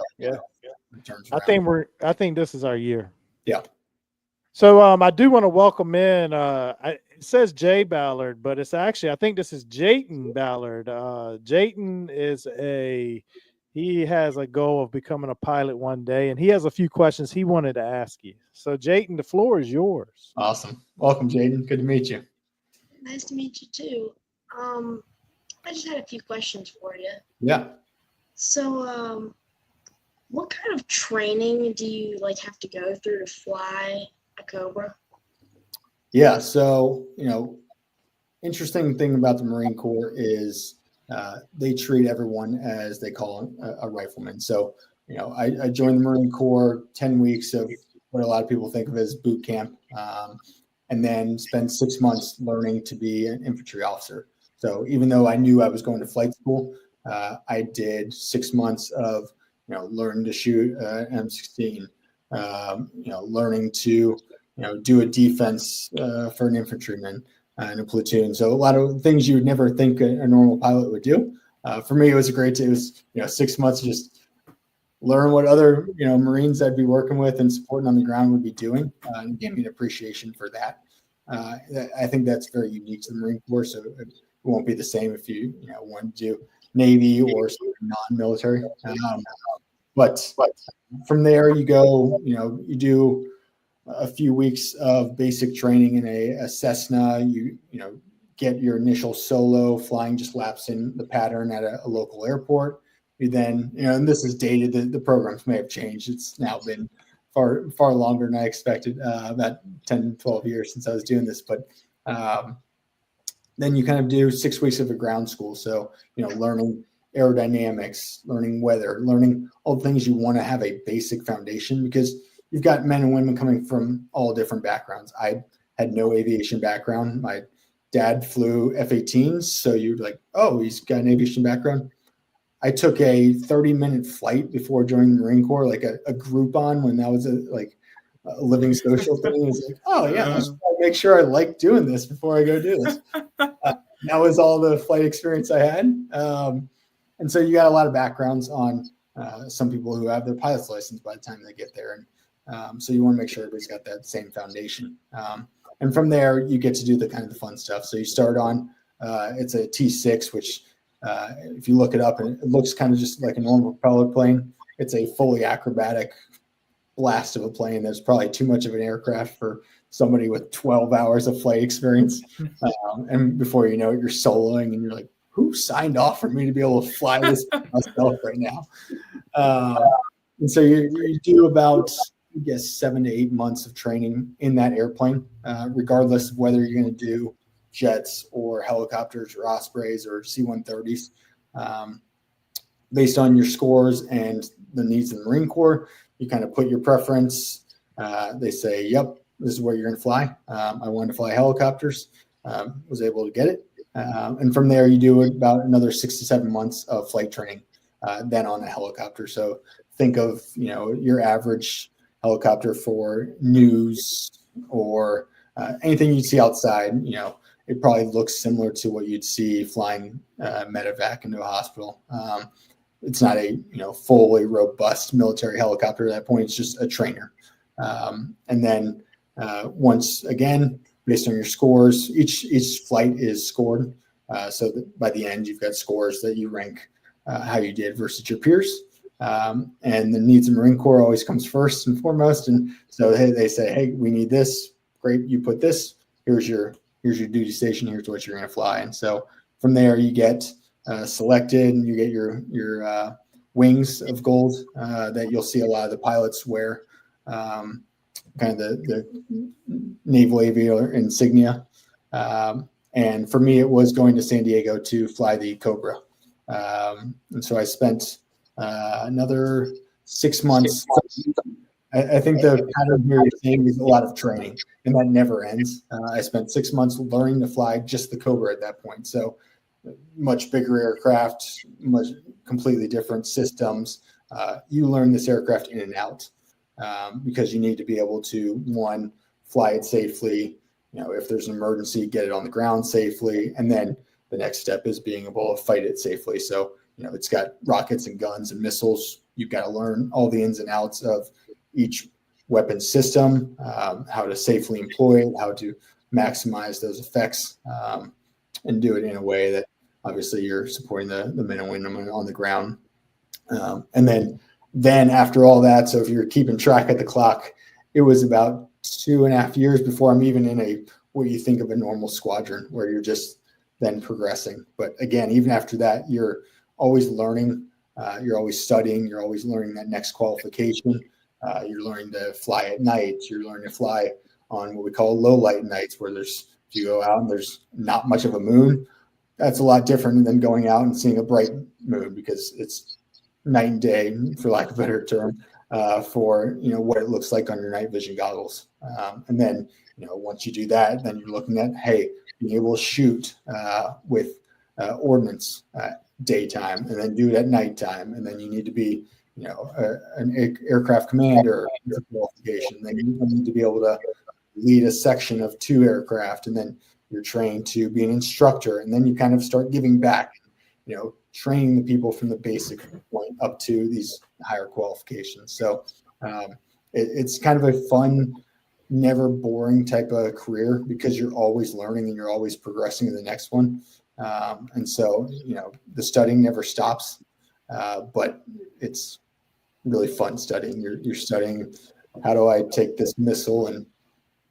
I think this is our year. Yeah. So I do want to welcome in. It says Jay Ballard, but it's actually, I think this is Jayton Ballard. Jayton he has a goal of becoming a pilot one day, and he has a few questions he wanted to ask you. So Jayton, the floor is yours. Awesome. Welcome, Jayton. Good to meet you. Nice to meet you too. I just had a few questions for you. Yeah. So, what kind of training do you have to go through to fly a Cobra? Yeah. So, interesting thing about the Marine Corps is they treat everyone as they call a rifleman. So, I joined the Marine Corps 10 weeks of what a lot of people think of as boot camp, and then spent 6 months learning to be an infantry officer. So even though I knew I was going to flight school, I did 6 months of, learning to shoot M16, learning to, do a defense for an infantryman in a platoon. So a lot of things you would never think a normal pilot would do. For me, it was it was, 6 months just learn what other, Marines I'd be working with and supporting on the ground would be doing, and gave me an appreciation for that. I think that's very unique to the Marine Corps. So it won't be the same if you, want to do Navy or non-military. But from there you go, you do a few weeks of basic training in a Cessna. You get your initial solo flying just laps in the pattern at a local airport. You then, and this is dated, the programs may have changed. It's now been far longer than I expected, about 10, 12 years since I was doing this. But then you kind of do 6 weeks of a ground school. So, learning aerodynamics, learning weather, learning all the things you want to have a basic foundation, because you've got men and women coming from all different backgrounds. I had no aviation background. My dad flew F-18s. So you're like, oh, he's got an aviation background. I took a 30-minute flight before joining the Marine Corps, like a Groupon, when that was a living social thing. It was like, oh yeah, I should make sure I like doing this before I go do this. That was all the flight experience I had. And so you got a lot of backgrounds on some people who have their pilot's license by the time they get there. And so you want to make sure everybody's got that same foundation. And from there, you get to do the kind of the fun stuff. So you start on, it's a T6, which if you look it up, and it looks kind of just like a normal propeller plane. It's a fully acrobatic blast of a plane. There's probably too much of an aircraft for somebody with 12 hours of flight experience. And before you know it, you're soloing and you're like, who signed off for me to be able to fly this myself right now? And so you do about, I guess, 7 to 8 months of training in that airplane, regardless of whether you're going to do jets or helicopters or Ospreys or C-130s. Based on your scores and the needs of the Marine Corps, you kind of put your preference. They say, yep, this is where you're going to fly. I wanted to fly helicopters, was able to get it. And from there, you do about another 6 to 7 months of flight training, then on a helicopter. So think of, your average helicopter for news or anything you see outside. It probably looks similar to what you'd see flying medevac into a hospital. It's not a fully robust military helicopter at that point. It's just a trainer. And then once again, based on your scores, each flight is scored. So that by the end, you've got scores that you rank how you did versus your peers. And the needs of Marine Corps always comes first and foremost. And so they say, hey, we need this. Great, you put this. Here's your duty station. Here's what you're going to fly. And so from there, you get selected, and you get your wings of gold that you'll see a lot of the pilots wear, kind of the naval aviator insignia. And for me, it was going to San Diego to fly the Cobra. And so I spent another 6 months. I think the pattern here you're seeing is a lot of training, and that never ends. I spent 6 months learning to fly just the Cobra at that point. So much bigger aircraft, much completely different systems. You learn this aircraft in and out because you need to be able to, one, fly it safely. If there's an emergency, get it on the ground safely. And then the next step is being able to fight it safely. So, it's got rockets and guns and missiles. You've got to learn all the ins and outs of each weapon system, how to safely employ it, how to maximize those effects, and do it in a way that obviously you're supporting the men and women on the ground. And then after all that, so if you're keeping track of the clock, it was about 2.5 years before I'm even in what you think of a normal squadron, where you're just then progressing. But again, even after that, you're always learning, you're always studying, you're always learning that next qualification. You're learning to fly at night. You're learning to fly on what we call low light nights, where if you go out and there's not much of a moon, that's a lot different than going out and seeing a bright moon, because it's night and day, for lack of a better term, for what it looks like on your night vision goggles. And then once you do that, then you're looking at, hey, being able to shoot with ordnance daytime, and then do it at nighttime, and then you need to be, an aircraft commander qualification. Then you need to be able to lead a section of 2 aircraft, and then you're trained to be an instructor, and then you kind of start giving back, training the people from the basic point up to these higher qualifications. So it's kind of a fun, never boring type of career because you're always learning and you're always progressing to the next one. And so, the studying never stops, but it's really fun studying. You're studying, how do I take this missile and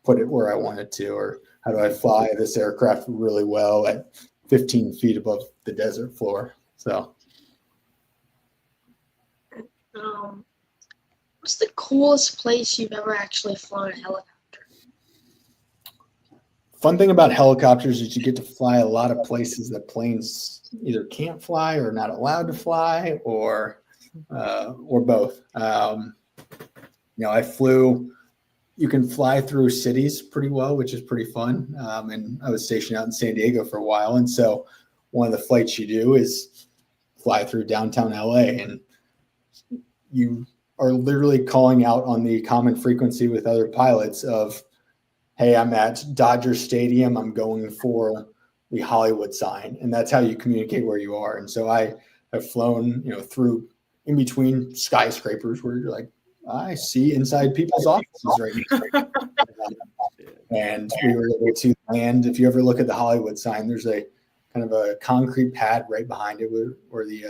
put it where I want it to, or how do I fly this aircraft really well at 15 feet above the desert floor? So, what's the coolest place you've ever actually flown a helicopter? Fun thing about helicopters is you get to fly a lot of places that planes either can't fly or not allowed to fly, or both. I flew. You can fly through cities pretty well, which is pretty fun. And I was stationed out in San Diego for a while, and so one of the flights you do is fly through downtown LA, and you are literally calling out on the common frequency with other pilots of, hey, I'm at Dodger Stadium, I'm going for the Hollywood sign. And that's how you communicate where you are. And so I have flown, through in between skyscrapers where you're like, I see inside people's offices right now. And we were able to land. If you ever look at the Hollywood sign, there's a kind of a concrete pad right behind it where the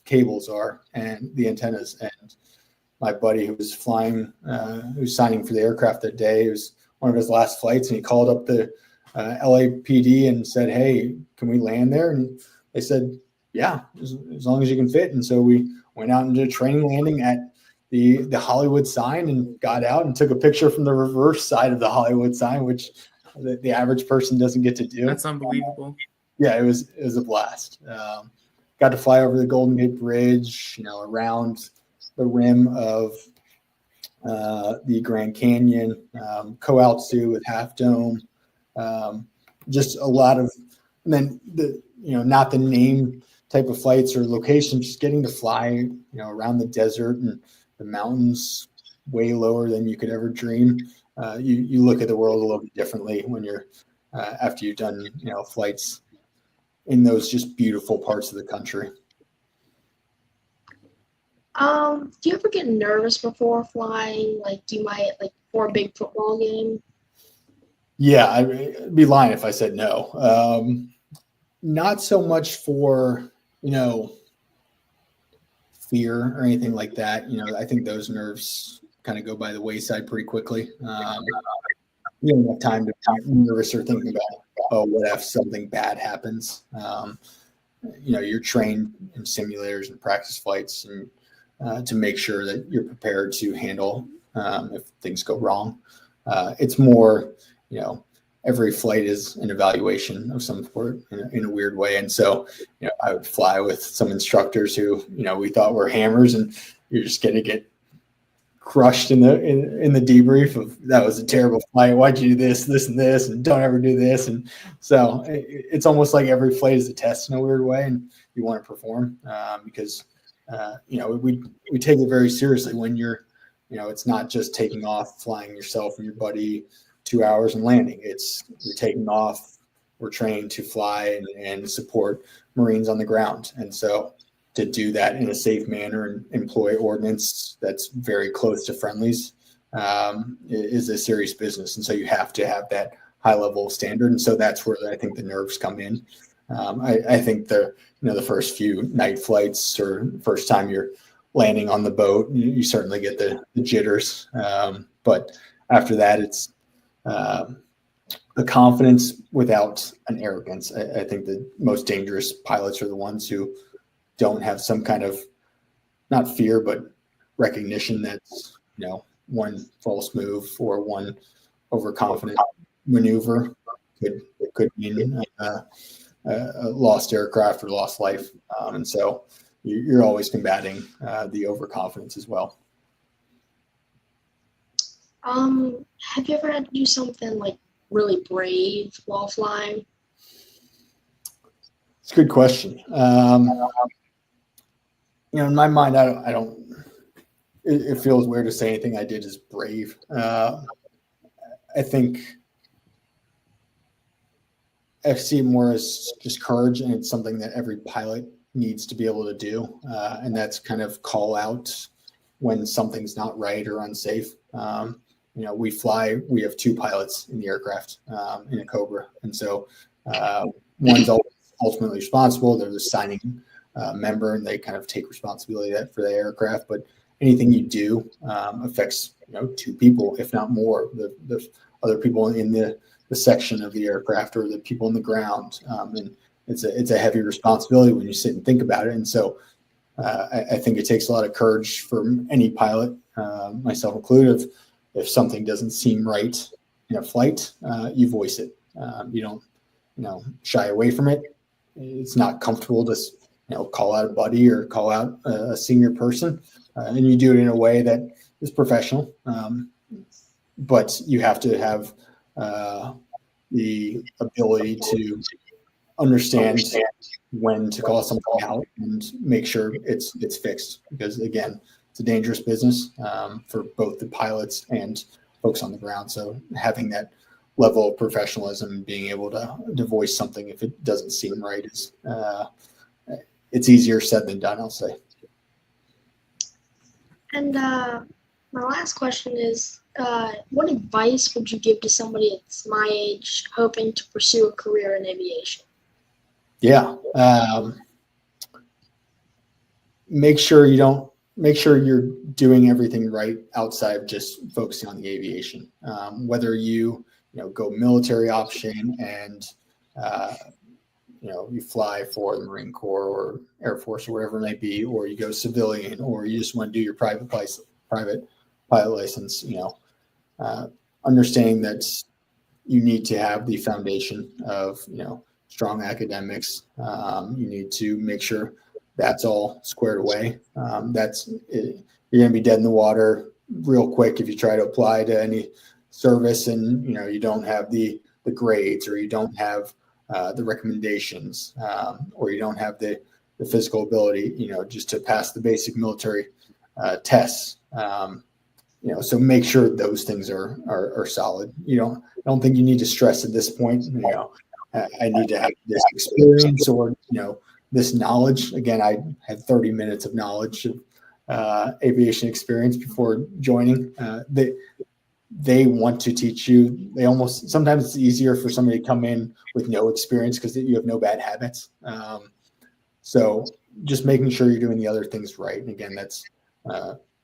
cables are and the antennas. And my buddy who was flying, who was signing for the aircraft that day, it was one of his last flights, and he called up the LAPD and said, hey, can we land there? And they said, yeah, as long as you can fit. And so we went out and did a training landing at the Hollywood sign and got out and took a picture from the reverse side of the Hollywood sign, which the average person doesn't get to do. That's unbelievable. Yeah, it was a blast. Got to fly over the Golden Gate Bridge, around the rim of the Grand Canyon, co-altitude with Half Dome, just a lot of, and then not the name type of flights or locations, just getting to fly, around the desert and the mountains way lower than you could ever dream. You look at the world a little bit differently when you're after you've done flights in those just beautiful parts of the country. Do you ever get nervous before flying? Like, for a big football game? Yeah, I'd be lying if I said no. Not so much for, fear or anything like that. I think those nerves kind of go by the wayside pretty quickly. You don't have time to be nervous or thinking about, oh, what if something bad happens? You're trained in simulators and practice flights and to make sure that you're prepared to handle if things go wrong. It's more, every flight is an evaluation of some sort in a weird way. And so, I would fly with some instructors who, we thought were hammers, and you're just going to get crushed in the debrief of, that was a terrible flight. Why'd you do this, and this, and don't ever do this. And so it's almost like every flight is a test in a weird way, and you want to perform because, we take it very seriously when you're, it's not just taking off, flying yourself and your buddy 2 hours and landing. You're taking off. We're trained to fly and support Marines on the ground. And so to do that in a safe manner and employ ordnance that's very close to friendlies is a serious business. And so you have to have that high level of standard. And so that's where I think the nerves come in. I think the first few night flights or first time you're landing on the boat, you certainly get the jitters. But after that, it's a confidence without an arrogance. I think the most dangerous pilots are the ones who don't have some kind of, not fear, but recognition that's, one false move or one overconfident maneuver could mean a lost aircraft or lost life. And so you're always combating the overconfidence as well. Have you ever had to do something like really brave while flying? It's a good question. In my mind, I don't. It feels weird to say anything I did is brave. I think I see it more as just courage, and it's something that every pilot needs to be able to do, and that's kind of call out when something's not right or unsafe. We fly. We have 2 pilots in the aircraft in a Cobra, and so one's ultimately responsible. They're the signing member, and they kind of take responsibility for the aircraft. But anything you do affects 2 people, if not more. The other people in the section of the aircraft or the people on the ground, and it's a heavy responsibility when you sit and think about it. And so I think it takes a lot of courage for any pilot, myself included. If something doesn't seem right in a flight, you voice it. You don't shy away from it. It's not comfortable to call out a buddy or call out a senior person, and you do it in a way that is professional. But you have to have the ability to understand when to call something out and make sure it's fixed, because again, it's a dangerous business for both the pilots and folks on the ground. So having that level of professionalism and being able to voice something if it doesn't seem right is it's easier said than done, I'll say. And my last question is, what advice would you give to somebody that's my age hoping to pursue a career in aviation? Yeah. Make sure you're doing everything right outside of just focusing on the aviation. Whether you go military option and you fly for the Marine Corps or Air Force or whatever it may be, or you go civilian, or you just want to do your private pilot license, understanding that you need to have the foundation of, strong academics. You need to make sure that's all squared away. You're going to be dead in the water real quick if you try to apply to any service and, you don't have the grades, or you don't have the recommendations, or you don't have the physical ability, just to pass the basic military tests. So make sure those things are solid. I don't think you need to stress at this point, I need to have this experience or, this knowledge. Again, I had 30 minutes of knowledge of aviation experience before joining. They want to teach you. Sometimes it's easier for somebody to come in with no experience because you have no bad habits. So just making sure you're doing the other things right. And again, that's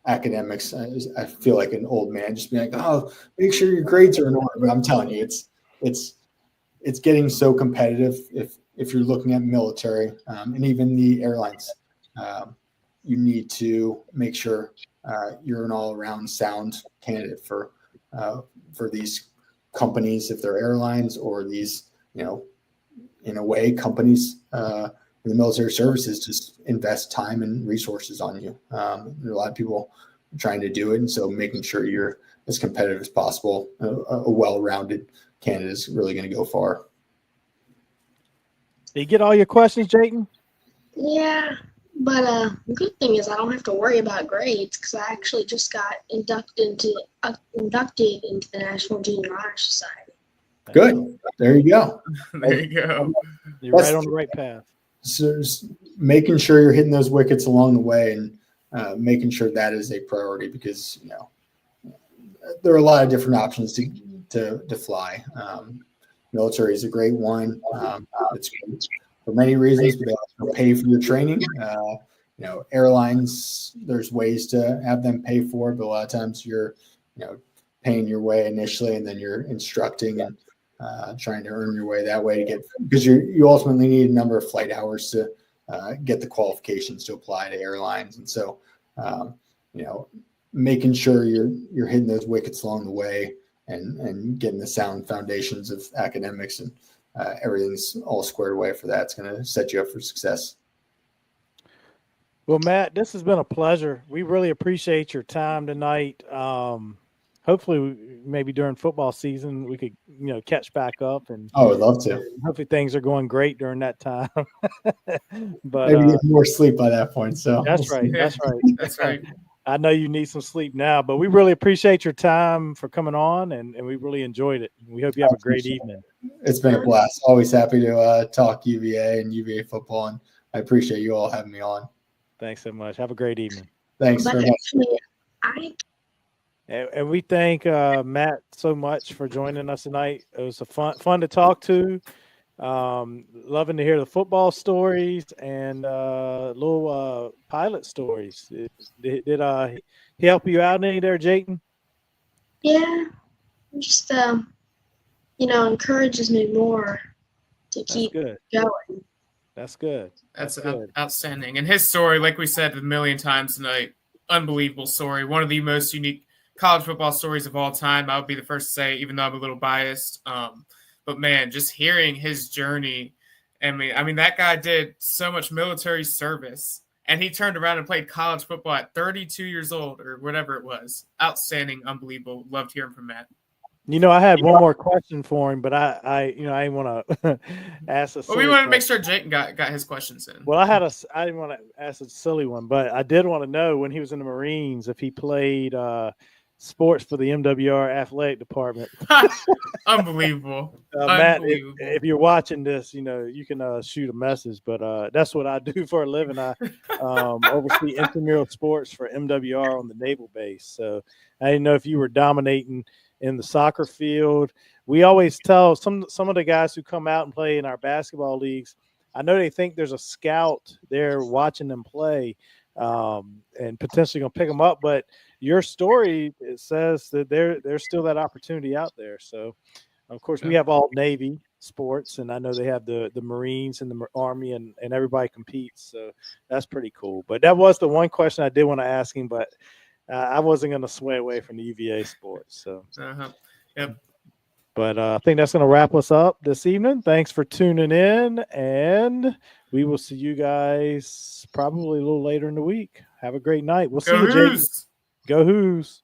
academics. I feel like an old man just being like, oh, make sure your grades are in order. But I'm telling you, it's getting so competitive. If you're looking at military and even the airlines, you need to make sure you're an all-around sound candidate for these companies, if they're airlines or these, in a way, companies in the military services just invest time and resources on you. There are a lot of people trying to do it, and so making sure you're as competitive as possible, a well-rounded candidate is really going to go far. Did you get all your questions, Jayton? Yeah, but the good thing is I don't have to worry about grades because I actually just got inducted into the National Junior Honor Society. Good. There you go. There you go. You're right on the right path. So just making sure you're hitting those wickets along the way, and making sure that is a priority, because there are a lot of different options to fly. Military is a great one. It's great for many reasons, but they also pay for your training. Airlines, there's ways to have them pay for it, but a lot of times you're, paying your way initially, and then you're instructing and trying to earn your way that way because you ultimately need a number of flight hours to get the qualifications to apply to airlines. And so, making sure you're hitting those wickets along the way and getting the sound foundations of academics and everything's all squared away for that. It's going to set you up for success. Well, Matt, this has been a pleasure. We really appreciate your time tonight. Hopefully maybe during football season, we could catch back up, and I would love to. hopefully things are going great during that time. But Maybe get more sleep by that point. So that's we'll right. see. That's right. That's right. I know you need some sleep now, but we really appreciate your time for coming on, and we really enjoyed it. We hope you have a great evening. It's been a blast. Always happy to talk UVA and UVA football, and I appreciate you all having me on. Thanks so much. Have a great evening. Thanks But very much. actually, And we thank Matt so much for joining us tonight. It was fun to talk to. Loving to hear the football stories and little pilot stories. Did he help you out any there, Jayton? yeah, just encourages me more to That's keep good. going. That's good. That's good. outstanding. And his story, like we said a million times tonight, unbelievable story. One of the most unique college football stories of all time. I would be the first to say, even though I'm a little biased. But man, just hearing his journey, I mean, that guy did so much military service, and he turned around and played college football at 32 years old or whatever it was. Outstanding, unbelievable. Loved hearing from Matt. I had one more question for him, but I didn't want to ask a silly Well, we wanted to question. make sure Jayton got his questions in. Well, I didn't want to ask a silly one, but I did want to know when he was in the Marines if he played sports for the MWR athletic department. Unbelievable. Matt, Unbelievable. if you're watching this, you can shoot a message, but that's what I do for a living. I oversee intramural sports for MWR on the naval base. So I didn't know if you were dominating in the soccer field. We always tell some of the guys who come out and play in our basketball leagues, I know they think there's a scout there watching them play and potentially going to pick them up, but your story, it says that there's still that opportunity out there. So, of course, we have all Navy sports, and I know they have the Marines and the Army, and everybody competes. So that's pretty cool. But that was the one question I did want to ask him, but I wasn't going to sway away from the UVA sports. So, Yep. But I think that's going to wrap us up this evening. Thanks for tuning in, and we will see you guys probably a little later in the week. Have a great night. We'll see you, Jake. Hoos! Go Hoos.